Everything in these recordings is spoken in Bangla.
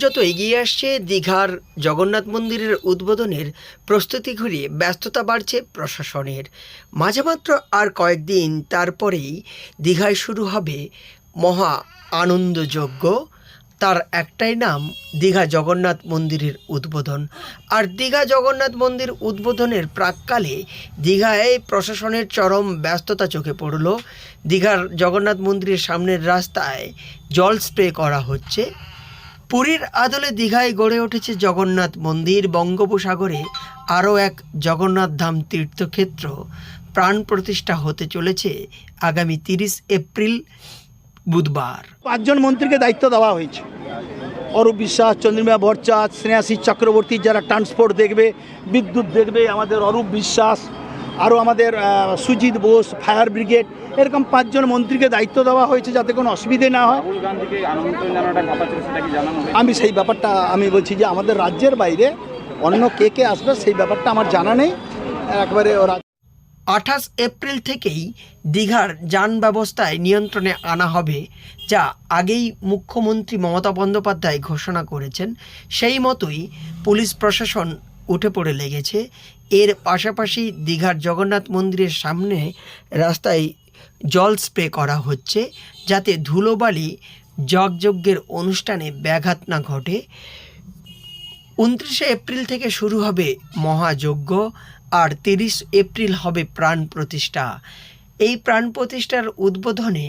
যত এগিয়ে আসছে দীঘার জগন্নাথ মন্দিরের উদ্বোধনের প্রস্তুতি ঘিরে ব্যস্ততা বাড়ছে প্রশাসনের। মাঝে মাত্র আর কয়েকদিন তারপরেই দীঘায় শুরু হবে মহা আনন্দযজ্ঞ। তার একটাই নাম, দীঘা জগন্নাথ মন্দিরের উদ্বোধন। আর দীঘা জগন্নাথ মন্দির উদ্বোধনের প্রাক্কালে দীঘায় প্রশাসনের চরম ব্যস্ততা চোখে পড়ল। দীঘার জগন্নাথ মন্দিরের সামনের রাস্তায় জল স্প্রে করা হচ্ছে। পুরীর আদলে দীঘায় গড়ে উঠেছে জগন্নাথ মন্দির। বঙ্গোপসাগরে আরও এক জগন্নাথ ধাম তীর্থক্ষেত্র প্রাণ প্রতিষ্ঠা হতে চলেছে আগামী 30 এপ্রিল বুধবার। 5 জন মন্ত্রীকে দায়িত্ব দেওয়া হয়েছে। অরূপ বিশ্বাস, চন্দ্রিমা ভট্টাচার্য, স্নেহাশিস চক্রবর্তী, যারা ট্রান্সপোর্ট দেখবে, বিদ্যুৎ দেখবে, আমাদের অরূপ বিশ্বাস, আরও আমাদের সুজিত বোস, ফায়ার ব্রিগেড, এরকম 5 জন মন্ত্রীকে দায়িত্ব দেওয়া হয়েছে যাতে কোনো অসুবিধে না হয়। আমি সেই ব্যাপারটা আমি বলছি যে আমাদের রাজ্যের বাইরে অন্য কে আসবে সেই ব্যাপারটা আমার জানা নেই। একবারে ওরা 28 এপ্রিল থেকেই দীঘার যান ব্যবস্থায় নিয়ন্ত্রণে আনা হবে, যা আগেই মুখ্যমন্ত্রী মমতা বন্দ্যোপাধ্যায় ঘোষণা করেছেন। সেই মতোই পুলিশ প্রশাসন উঠে পড়ে লেগেছে। এর পাশাপাশি দীঘার জগন্নাথ মন্দিরের সামনে রাস্তায় জল স্প্রে করা হচ্ছে, যাতে ধুলোবালি যজ্ঞের অনুষ্ঠানে ব্যাঘাত না ঘটে। 29 এপ্রিল থেকে শুরু হবে মহাযজ্ঞ, আর 30 এপ্রিল হবে প্রাণ প্রতিষ্ঠা। এই প্রাণ প্রতিষ্ঠার উদ্বোধনে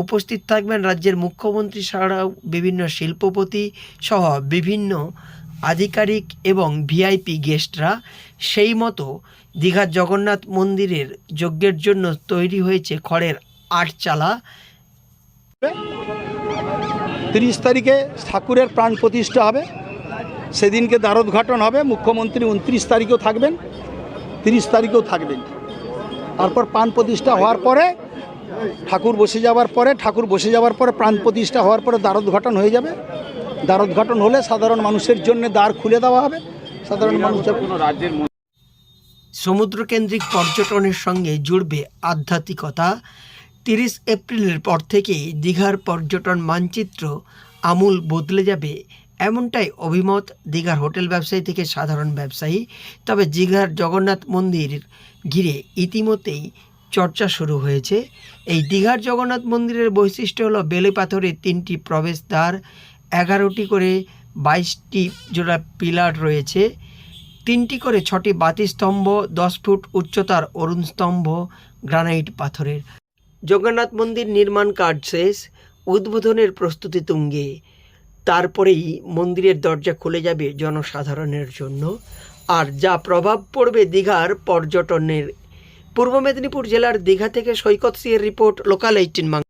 উপস্থিত থাকবেন রাজ্যের মুখ্যমন্ত্রী ছাড়াও বিভিন্ন শিল্পপতি সহ বিভিন্ন আধিকারিক এবং ভিআইপি গেস্টরা। সেই মতো দীঘার জগন্নাথ মন্দিরের যজ্ঞের জন্য তৈরি হয়েছে খড়ের আটচালা। 30 তারিখে ঠাকুরের প্রাণ প্রতিষ্ঠা হবে, সেদিনকে দ্বারোদ্ঘাটন হবে। মুখ্যমন্ত্রী 29 তারিখেও থাকবেন, 30 তারিখেও থাকবেন। তারপর প্রাণ প্রতিষ্ঠা হওয়ার পরে ঠাকুর বসে যাওয়ার পরে প্রাণ প্রতিষ্ঠা হওয়ার পরে দ্বারোদ্ঘাটন হয়ে যাবে। দ্বারোদ্ঘাটন হলে সাধারণ মানুষের জন্য দ্বার খুলে দেওয়া হবে। সাধারণ মানুষের সমুদ্রকেন্দ্রিক পর্যটনের সঙ্গে জুড়বে আধ্যাত্মিকতা। 30 এপ্রিলের পর থেকেই দীঘার পর্যটন মানচিত্র আমূল বদলে যাবে, এমনটাই অভিমত দীঘার হোটেল ব্যবসায়ী থেকে সাধারণ ব্যবসায়ী। তবে দীঘার জগন্নাথ মন্দির ঘিরে ইতিমধ্যেই চর্চা শুরু হয়েছে। এই দীঘার জগন্নাথ মন্দিরের বৈশিষ্ট্য হলো বেলে পাথরের 3টি প্রবেশদ্বার, 11টি করে 22টি জোড়া পিলার রয়েছে, 3টি করে 6টি বাতিস্তম্ভ, 10 ফুট উচ্চতার অরুণ স্তম্ভ গ্রানাইট পাথরের। জগন্নাথ মন্দির নির্মাণ কাজ শেষ, উদ্বোধনের প্রস্তুতি তুঙ্গে। তারপরেই মন্দিরের দরজা খুলে যাবে জনসাধারণের জন্য, আর যা প্রভাব পড়বে দীঘার পর্যটনের। পূর্ব মেদিনীপুর জেলার দীঘা থেকে সৈকত সিংয়ের রিপোর্ট, লোকাল 18 বাংলা।